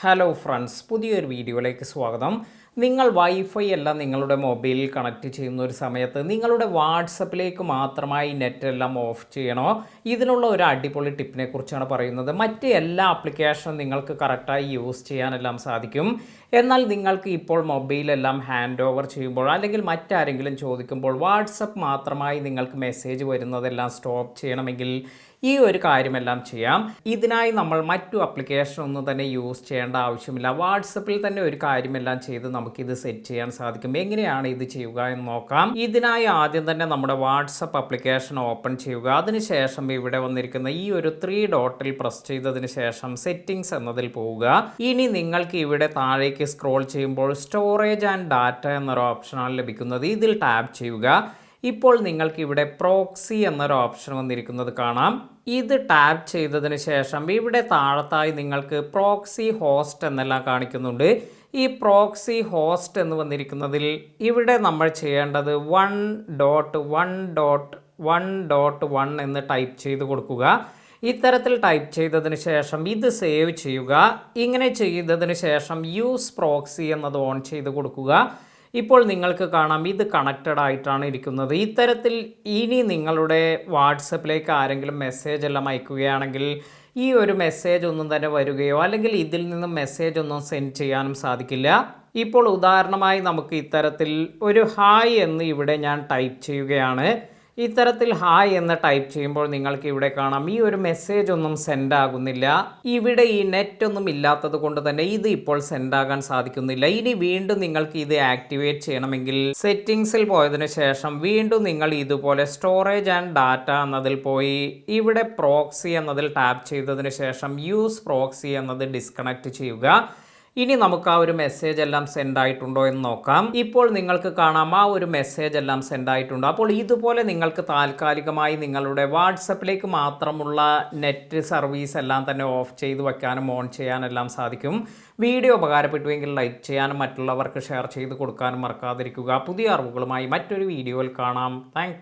Hello friends, പുതിയൊരു വീഡിയോയിലേക്ക് സ്വാഗതം. നിങ്ങൾ വൈഫൈ എല്ലാം നിങ്ങളുടെ മൊബൈലിൽ കണക്ട് ചെയ്യുന്ന ഒരു സമയത്ത് നിങ്ങളുടെ വാട്സപ്പിലേക്ക് മാത്രമായി നെറ്റ് എല്ലാം ഓഫ് ചെയ്യണോ? ഇതിനുള്ള ഒരു അടിപൊളി ടിപ്പിനെ കുറിച്ചാണ് പറയുന്നത്. മറ്റ് എല്ലാ ആപ്ലിക്കേഷനും നിങ്ങൾക്ക് കറക്റ്റായി യൂസ് ചെയ്യാനെല്ലാം സാധിക്കും. എന്നാൽ നിങ്ങൾക്ക് ഇപ്പോൾ മൊബൈലെല്ലാം ഹാൻഡ് ഓവർ ചെയ്യുമ്പോൾ അല്ലെങ്കിൽ മറ്റാരെങ്കിലും ചോദിക്കുമ്പോൾ വാട്സപ്പ് മാത്രമായി നിങ്ങൾക്ക് മെസ്സേജ് വരുന്നതെല്ലാം സ്റ്റോപ്പ് ചെയ്യണമെങ്കിൽ ഈ ഒരു കാര്യമെല്ലാം ചെയ്യാം. ഇതിനായി നമ്മൾ മറ്റു ആപ്ലിക്കേഷൻ ഒന്നും തന്നെ യൂസ് ചെയ്യേണ്ട ആവശ്യമില്ല. വാട്സപ്പിൽ തന്നെ ഒരു കാര്യമെല്ലാം ചെയ്ത് നമുക്കിത് സെറ്റ് ചെയ്യാൻ സാധിക്കും. എങ്ങനെയാണ് ഇത് ചെയ്യുക എന്ന് നോക്കാം. ഇതിനായി ആദ്യം തന്നെ നമ്മുടെ വാട്സപ്പ് ആപ്ലിക്കേഷൻ ഓപ്പൺ ചെയ്യുക. അതിനുശേഷം ഇവിടെ വന്നിരിക്കുന്ന ഈ ഒരു 3 ഡോട്ടിൽ പ്രസ് ചെയ്തതിന് ശേഷം സെറ്റിംഗ്സ് എന്നതിൽ പോവുക. ഇനി നിങ്ങൾക്ക് ഇവിടെ താഴേക്ക് സ്ക്രോൾ ചെയ്യുമ്പോൾ സ്റ്റോറേജ് ആൻഡ് ഡാറ്റ എന്നൊരു ഓപ്ഷനാണ് ലഭിക്കുന്നത്. ഇതിൽ ടാപ്പ് ചെയ്യുക. ഇപ്പോൾ നിങ്ങൾക്ക് ഇവിടെ പ്രോക്സി എന്നൊരു ഓപ്ഷൻ വന്നിരിക്കുന്നത് കാണാം. ഇത് ടാപ്പ് ചെയ്തതിന് ശേഷം ഇവിടെ താഴത്തായി നിങ്ങൾക്ക് പ്രോക്സി ഹോസ്റ്റ് എന്നെല്ലാം കാണിക്കുന്നുണ്ട്. ഈ പ്രോക്സി ഹോസ്റ്റ് എന്ന് വന്നിരിക്കുന്നതിൽ ഇവിടെ നമ്മൾ ചെയ്യേണ്ടത് 1.1.1.1 എന്ന് ടൈപ്പ് ചെയ്ത് കൊടുക്കുക. ഇത്തരത്തിൽ ടൈപ്പ് ചെയ്തതിന് ശേഷം ഇത് സേവ് ചെയ്യുക. ഇങ്ങനെ ചെയ്തതിന് ശേഷം യൂസ് പ്രോക്സി എന്നത് ഓൺ ചെയ്ത് കൊടുക്കുക. ഇപ്പോൾ നിങ്ങൾക്ക് കാണാം ഇത് കണക്റ്റഡ് ആയിട്ടാണ് ഇരിക്കുന്നത്. ഇത്തരത്തിൽ ഇനി നിങ്ങളുടെ വാട്സപ്പിലേക്ക് ആരെങ്കിലും മെസ്സേജ് എല്ലാം അയക്കുകയാണെങ്കിൽ ഈ ഒരു മെസ്സേജ് ഒന്നും തന്നെ വരികയോ അല്ലെങ്കിൽ ഇതിൽ നിന്നും മെസ്സേജ് ഒന്നും സെൻഡ് ചെയ്യാനും സാധിക്കില്ല. ഇപ്പോൾ ഉദാഹരണമായി നമുക്ക് ഇത്തരത്തിൽ ഒരു ഹായ് എന്ന് ഇവിടെ ഞാൻ ടൈപ്പ് ചെയ്യുകയാണ്. ഇത്തരത്തിൽ ഹായ് എന്ന് ടൈപ്പ് ചെയ്യുമ്പോൾ നിങ്ങൾക്ക് ഇവിടെ കാണാം ഈ ഒരു മെസ്സേജ് ഒന്നും സെൻഡ് ആകുന്നില്ല. ഇവിടെ ഈ നെറ്റ് ഒന്നും ഇല്ലാത്തത് കൊണ്ട് തന്നെ ഇത് ഇപ്പോൾ സെൻഡ് ആകാൻ സാധിക്കുന്നില്ല. ഇനി വീണ്ടും നിങ്ങൾക്ക് ഇത് ആക്ടിവേറ്റ് ചെയ്യണമെങ്കിൽ സെറ്റിംഗ്സിൽ പോയതിനു ശേഷം വീണ്ടും നിങ്ങൾ ഇതുപോലെ സ്റ്റോറേജ് ആൻഡ് ഡാറ്റ എന്നതിൽ പോയി ഇവിടെ പ്രോക്സി എന്നതിൽ ടാപ്പ് ചെയ്തതിന് ശേഷം യൂസ് പ്രോക്സി എന്നത് ഡിസ്കണക്ട് ചെയ്യുക. ഇനി നമുക്ക് ആ ഒരു മെസ്സേജ് എല്ലാം സെൻഡ് ആയിട്ടുണ്ടോ എന്ന് നോക്കാം. ഇപ്പോൾ നിങ്ങൾക്ക് കാണാം ആ ഒരു മെസ്സേജ് എല്ലാം സെൻഡ് ആയിട്ടുണ്ട്. അപ്പോൾ ഇതുപോലെ നിങ്ങൾക്ക് താൽക്കാലികമായി നിങ്ങളുടെ വാട്സപ്പിലേക്ക് മാത്രമുള്ള നെറ്റ് സർവീസ് എല്ലാം തന്നെ ഓഫ് ചെയ്ത് വയ്ക്കാനും ഓൺ ചെയ്യാനെല്ലാം സാധിക്കും. വീഡിയോ ഉപകാരപ്പെട്ടുവെങ്കിൽ ലൈക്ക് ചെയ്യാനും മറ്റുള്ളവർക്ക് ഷെയർ ചെയ്ത് കൊടുക്കാനും മറക്കാതിരിക്കുക. പുതിയ അറിവുകളുമായി മറ്റൊരു വീഡിയോയിൽ കാണാം. താങ്ക്